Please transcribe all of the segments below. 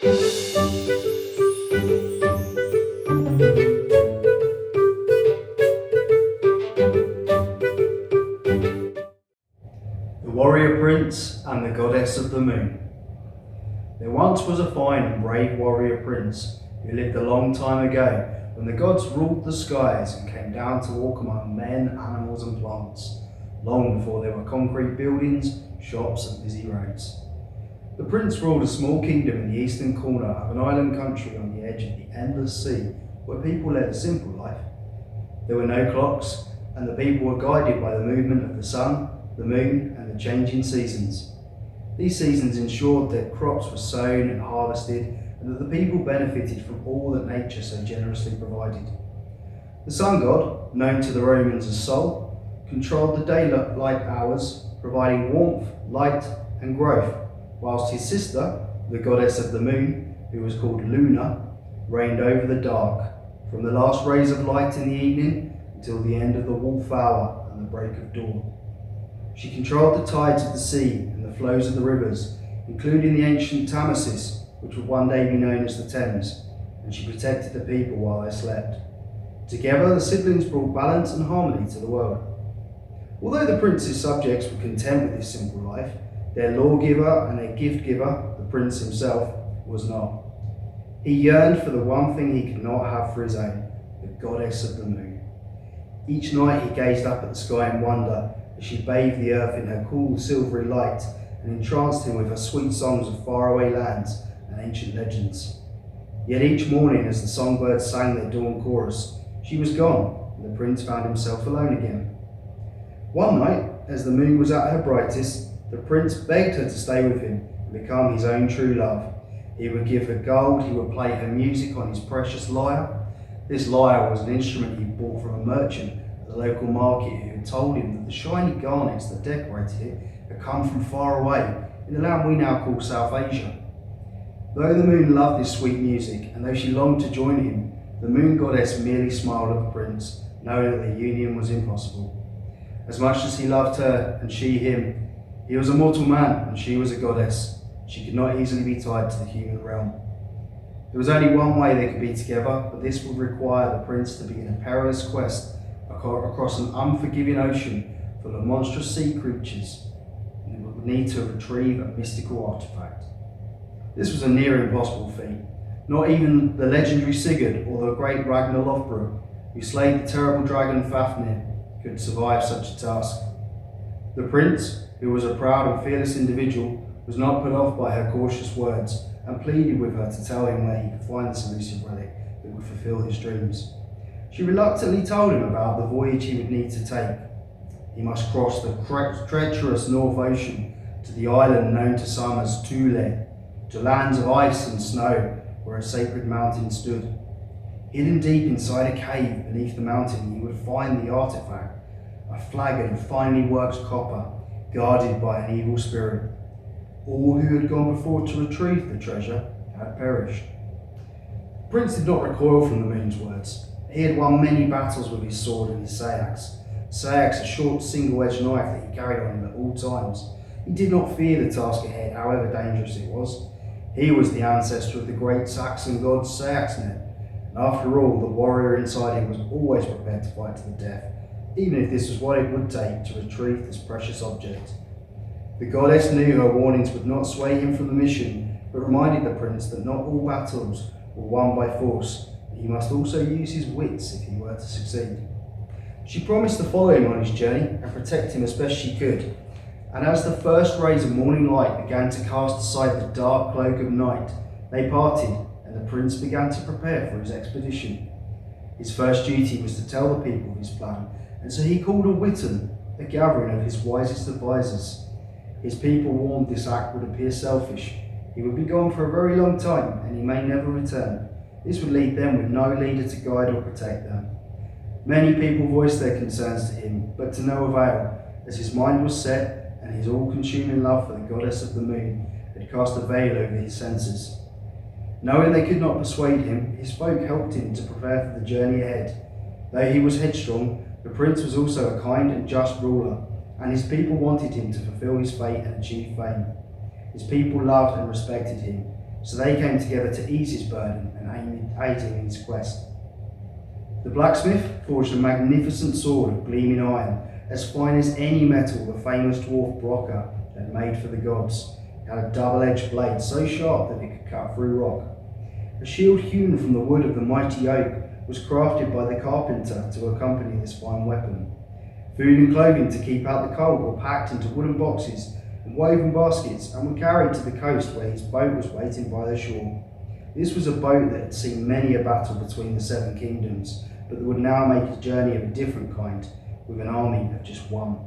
The Warrior Prince and the Goddess of the Moon. There once was a fine and brave warrior prince who lived a long time ago when the gods ruled the skies and came down to walk among men, animals and plants, long before there were concrete buildings, shops and busy roads. The prince ruled a small kingdom in the eastern corner of an island country on the edge of the endless sea where people led a simple life. There were no clocks and the people were guided by the movement of the sun, the moon and the changing seasons. These seasons ensured that crops were sown and harvested and that the people benefited from all that nature so generously provided. The sun god, known to the Romans as Sol, controlled the daylight hours, providing warmth, light and growth, whilst his sister, the goddess of the moon, who was called Luna, reigned over the dark, from the last rays of light in the evening until the end of the wolf hour and the break of dawn. She controlled the tides of the sea and the flows of the rivers, including the ancient Thamesis, which would one day be known as the Thames, and she protected the people while they slept. Together, the siblings brought balance and harmony to the world. Although the prince's subjects were content with this simple life, their lawgiver and their gift-giver, the prince himself, was not. He yearned for the one thing he could not have for his own, the goddess of the moon. Each night he gazed up at the sky in wonder as she bathed the earth in her cool silvery light and entranced him with her sweet songs of faraway lands and ancient legends. Yet each morning as the songbirds sang their dawn chorus, she was gone and the prince found himself alone again. One night, as the moon was at her brightest, the prince begged her to stay with him and become his own true love. He would give her gold, he would play her music on his precious lyre. This lyre was an instrument he bought from a merchant at the local market who had told him that the shiny garnets that decorated it had come from far away in the land we now call South Asia. Though the moon loved this sweet music, and though she longed to join him, the moon goddess merely smiled at the prince, knowing that their union was impossible. As much as he loved her and she him, he was a mortal man and she was a goddess. She could not easily be tied to the human realm. There was only one way they could be together, but this would require the prince to begin a perilous quest across an unforgiving ocean full of monstrous sea creatures, and he would need to retrieve a mystical artifact. This was a near impossible feat. Not even the legendary Sigurd or the great Ragnar Lothbrok, who slayed the terrible dragon Fafnir, could survive such a task. The prince, who was a proud and fearless individual, was not put off by her cautious words and pleaded with her to tell him where he could find this elusive relic that would fulfill his dreams. She reluctantly told him about the voyage he would need to take. He must cross the treacherous North Ocean to the island known to some as Thule, to lands of ice and snow where a sacred mountain stood. Hidden deep inside a cave beneath the mountain, he would find the artifact, a flagon of finely worked copper guarded by an evil spirit. All who had gone before to retrieve the treasure had perished. The prince did not recoil from the moon's words. He had won many battles with his sword and his sayax. Sayax, a short single-edged knife that he carried on him at all times. He did not fear the task ahead, however dangerous it was. He was the ancestor of the great Saxon god Sayaxnet, and after all, the warrior inside him was always prepared to fight to the death, even if this was what it would take to retrieve this precious object. The goddess knew her warnings would not sway him from the mission, but reminded the prince that not all battles were won by force, and he must also use his wits if he were to succeed. She promised to follow him on his journey and protect him as best she could, and as the first rays of morning light began to cast aside the dark cloak of night, they parted, and the prince began to prepare for his expedition. His first duty was to tell the people of his plan, and so he called a witan, a gathering of his wisest advisors. His people warned this act would appear selfish. He would be gone for a very long time, and he may never return. This would leave them with no leader to guide or protect them. Many people voiced their concerns to him, but to no avail, as his mind was set and his all-consuming love for the goddess of the moon had cast a veil over his senses. Knowing they could not persuade him, his folk helped him to prepare for the journey ahead. Though he was headstrong, the prince was also a kind and just ruler, and his people wanted him to fulfill his fate and achieve fame. His people loved and respected him, so they came together to ease his burden and aid him in his quest. The blacksmith forged a magnificent sword of gleaming iron, as fine as any metal the famous dwarf Broca had made for the gods. It had a double-edged blade so sharp that it could cut through rock. A shield hewn from the wood of the mighty oak was crafted by the carpenter to accompany this fine weapon. Food and clothing to keep out the cold were packed into wooden boxes and woven baskets and were carried to the coast where his boat was waiting by the shore. This was a boat that had seen many a battle between the seven kingdoms, but that would now make a journey of a different kind, with an army of just one.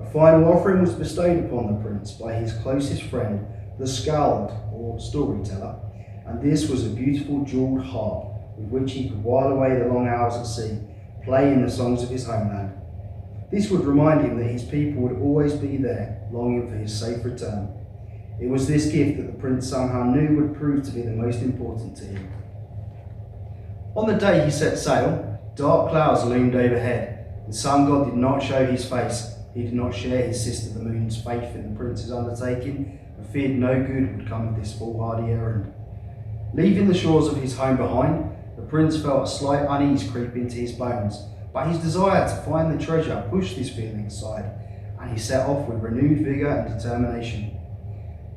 A final offering was bestowed upon the prince by his closest friend, the skald, or storyteller, and this was a beautiful jewelled harp with which he could while away the long hours at sea, playing the songs of his homeland. This would remind him that his people would always be there, longing for his safe return. It was this gift that the prince somehow knew would prove to be the most important to him. On the day he set sail, dark clouds loomed overhead. The sun god did not show his face. He did not share his sister the moon's faith in the prince's undertaking, and feared no good would come of this foolhardy errand. Leaving the shores of his home behind, the prince felt a slight unease creep into his bones, but his desire to find the treasure pushed this feeling aside, and he set off with renewed vigour and determination.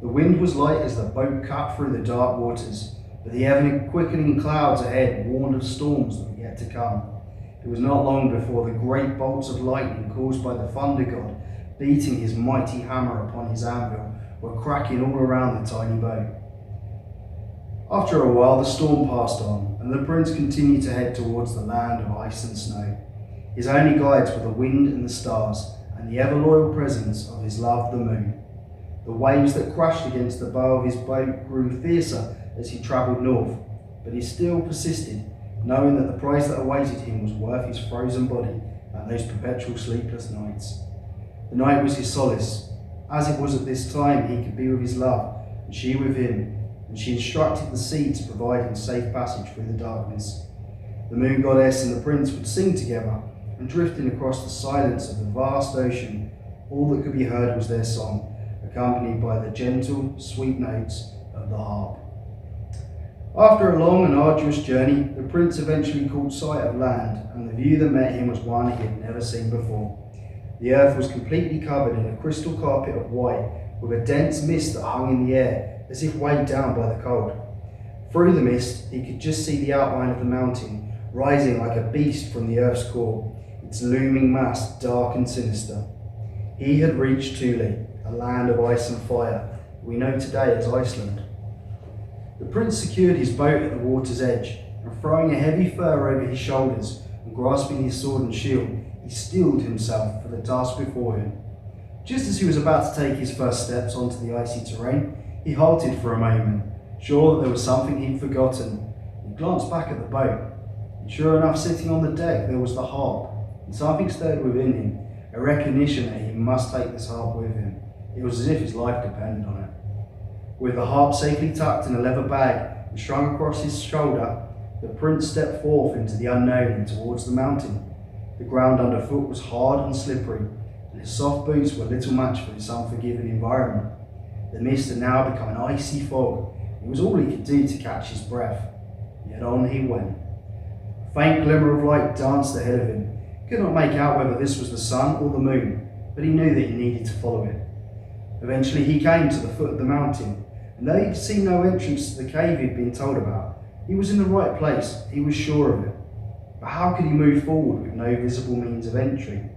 The wind was light as the boat cut through the dark waters, but the ever-quickening clouds ahead warned of storms that were yet to come. It was not long before the great bolts of lightning caused by the thunder god beating his mighty hammer upon his anvil were cracking all around the tiny boat. After a while the storm passed on, and the prince continued to head towards the land of ice and snow. His only guides were the wind and the stars, and the ever-loyal presence of his love, the moon. The waves that crashed against the bow of his boat grew fiercer as he travelled north, but he still persisted, knowing that the prize that awaited him was worth his frozen body and those perpetual sleepless nights. The night was his solace. As it was at this time, he could be with his love, and she with him, and she instructed the sea to provide him safe passage through the darkness. The moon goddess and the prince would sing together, and drifting across the silence of the vast ocean, all that could be heard was their song, accompanied by the gentle, sweet notes of the harp. After a long and arduous journey, the prince eventually caught sight of land, and the view that met him was one he had never seen before. The earth was completely covered in a crystal carpet of white, with a dense mist that hung in the air, as if weighed down by the cold. Through the mist, he could just see the outline of the mountain, rising like a beast from the earth's core, its looming mass dark and sinister. He had reached Thule, a land of ice and fire, we know today as Iceland. The prince secured his boat at the water's edge, and throwing a heavy fur over his shoulders and grasping his sword and shield, he steeled himself for the task before him. Just as he was about to take his first steps onto the icy terrain, he halted for a moment, sure that there was something he'd forgotten. He glanced back at the boat, and sure enough, sitting on the deck there was the harp, and something stirred within him, a recognition that he must take this harp with him. It was as if his life depended on it. With the harp safely tucked in a leather bag and strung across his shoulder, the prince stepped forth into the unknown and towards the mountain. The ground underfoot was hard and slippery, and his soft boots were little match for his unforgiving environment. The mist had now become an icy fog. It was all he could do to catch his breath. Yet on he went. A faint glimmer of light danced ahead of him. He could not make out whether this was the sun or the moon, but he knew that he needed to follow it. Eventually he came to the foot of the mountain, and though he could see no entrance to the cave he had been told about, he was in the right place, he was sure of it. But how could he move forward with no visible means of entry?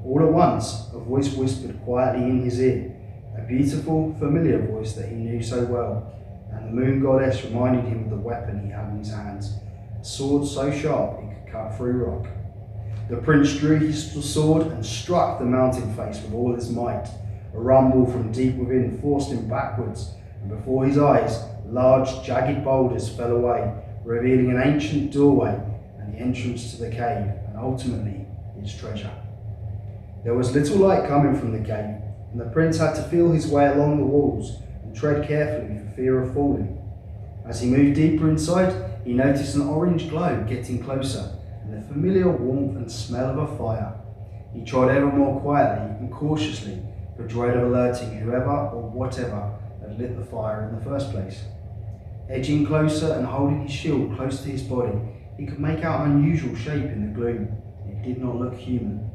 All at once, a voice whispered quietly in his ear, a beautiful, familiar voice that he knew so well, and the moon goddess reminded him of the weapon he had in his hands, a sword so sharp it could cut through rock. The prince drew his sword and struck the mountain face with all his might. A rumble from deep within forced him backwards, and before his eyes, large, jagged boulders fell away, revealing an ancient doorway and the entrance to the cave, and ultimately its treasure. There was little light coming from the cave, and the prince had to feel his way along the walls and tread carefully for fear of falling. As he moved deeper inside, he noticed an orange glow getting closer, and the familiar warmth and smell of a fire. He trod ever more quietly and cautiously, for dread of alerting whoever or whatever had lit the fire in the first place. Edging closer and holding his shield close to his body, he could make out an unusual shape in the gloom. It did not look human.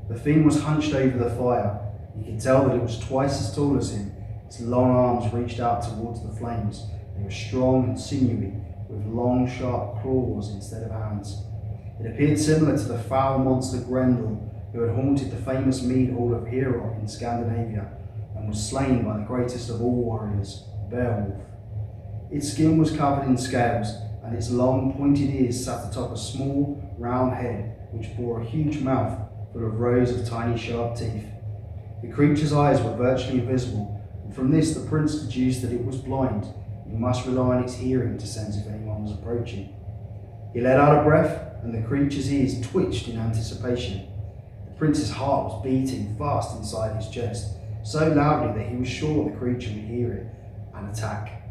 The thing was hunched over the fire. He could tell that it was twice as tall as him. Its long arms reached out towards the flames. They were strong and sinewy, with long, sharp claws instead of hands. It appeared similar to the foul monster Grendel, who had haunted the famous mead hall of Heorot in Scandinavia, and was slain by the greatest of all warriors, Beowulf. Its skin was covered in scales, and its long, pointed ears sat atop a small, round head, which bore a huge mouth full of rows of tiny, sharp teeth. The creature's eyes were virtually invisible, and from this the prince deduced that it was blind. He must rely on its hearing to sense if anyone was approaching. He let out a breath, and the creature's ears twitched in anticipation. The prince's heart was beating fast inside his chest, so loudly that he was sure the creature would hear it and attack.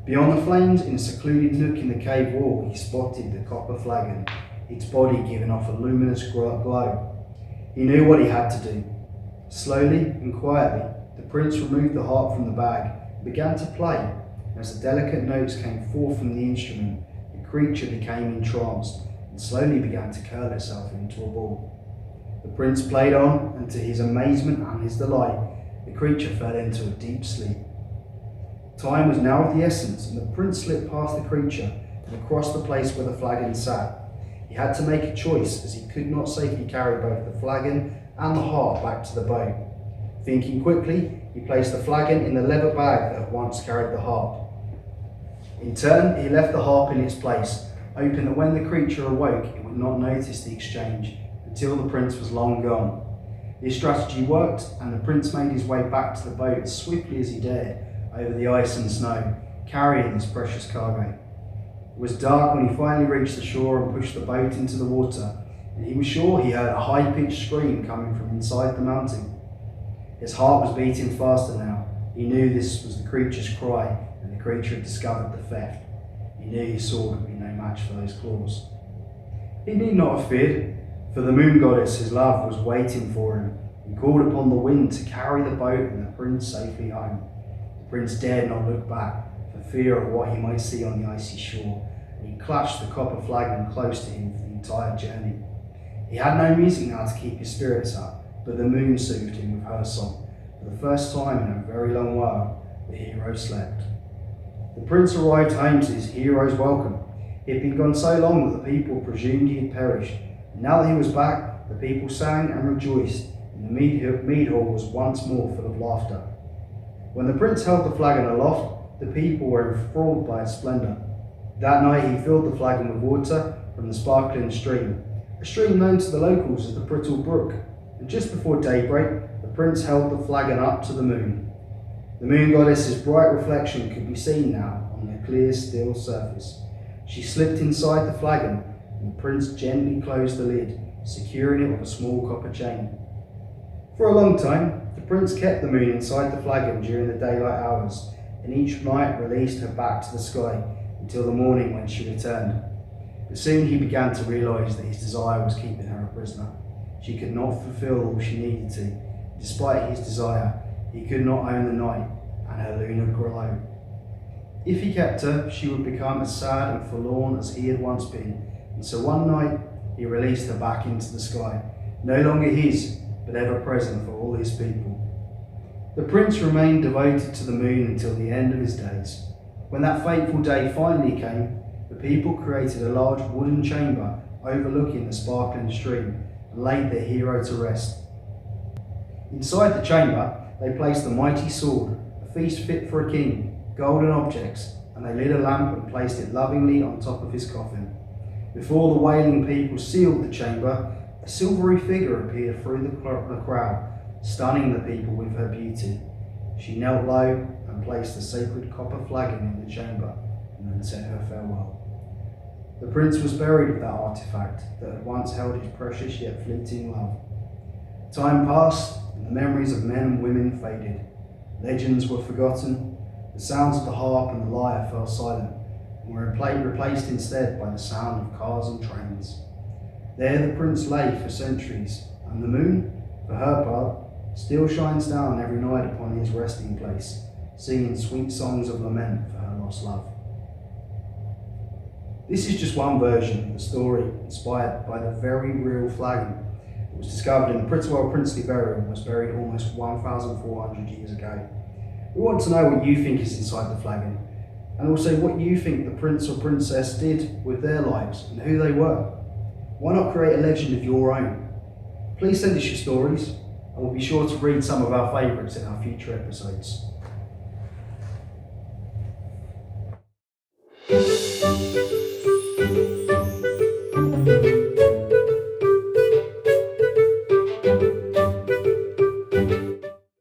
Beyond the flames, in a secluded nook in the cave wall, he spotted the copper flagon, its body giving off a luminous glow. He knew what he had to do. Slowly and quietly, the prince removed the harp from the bag and began to play. As the delicate notes came forth from the instrument, the creature became entranced and slowly began to curl itself into a ball. The prince played on, and to his amazement and his delight, the creature fell into a deep sleep. Time was now of the essence, and the prince slipped past the creature and across the place where the flagon sat. He had to make a choice, as he could not safely carry both the flagon and the harp back to the boat. Thinking quickly, he placed the flagon in the leather bag that had once carried the harp. In turn, he left the harp in its place, hoping that when the creature awoke, it would not notice the exchange until the prince was long gone. This strategy worked, and the prince made his way back to the boat as swiftly as he dared over the ice and snow, carrying his precious cargo. It was dark when he finally reached the shore and pushed the boat into the water, and he was sure he heard a high-pitched scream coming from inside the mountain. His heart was beating faster now. He knew this was the creature's cry, and the creature had discovered the theft. He knew his sword would be no match for those claws. He need not have feared, for the moon goddess, his love, was waiting for him, and called upon the wind to carry the boat and the prince safely home. The prince dared not look back, for fear of what he might see on the icy shore, and he clutched the copper flagon close to him for the entire journey. He had no music now to keep his spirits up, but the moon soothed him with her song. For the first time in a very long while, the hero slept. The prince arrived home to his hero's welcome. He had been gone so long that the people presumed he had perished, and now that he was back, the people sang and rejoiced, and the mead hall was once more full of laughter. When the prince held the flagon aloft, the people were enthralled by its splendour. That night he filled the flagon with water from the sparkling stream, a stream known to the locals as the Brittle Brook, and just before daybreak, the prince held the flagon up to the moon. The moon goddess's bright reflection could be seen now on the clear, still surface. She slipped inside the flagon, and the prince gently closed the lid, securing it with a small copper chain. For a long time, the prince kept the moon inside the flagon during the daylight hours, and each night released her back to the sky until the morning when she returned. But soon he began to realise that his desire was keeping her a prisoner. She could not fulfil all she needed to. Despite his desire, he could not own the night and her lunar glow. If he kept her, she would become as sad and forlorn as he had once been, and so one night he released her back into the sky, no longer his, but ever present for all his people. The prince remained devoted to the moon until the end of his days. When that fateful day finally came, the people created a large wooden chamber overlooking the sparkling stream and laid their hero to rest. Inside the chamber, they placed the mighty sword, a feast fit for a king, golden objects, and they lit a lamp and placed it lovingly on top of his coffin. Before the wailing people sealed the chamber, a silvery figure appeared through the crowd, stunning the people with her beauty. She knelt low and placed the sacred copper flagon in the chamber, and then said her farewell. The prince was buried with that artifact that had once held his precious yet fleeting love. Time passed, and the memories of men and women faded. Legends were forgotten, the sounds of the harp and the lyre fell silent, and were replaced instead by the sound of cars and trains. There the prince lay for centuries, and the moon, for her part, still shines down every night upon his resting place, singing sweet songs of lament for her lost love. This is just one version of the story inspired by the very real flagon that was discovered in the Pritchwell princely burial and was buried almost 1,400 years ago. We want to know what you think is inside the flagon, and also what you think the prince or princess did with their lives and who they were. Why not create a legend of your own? Please send us your stories, and we'll be sure to read some of our favourites in our future episodes.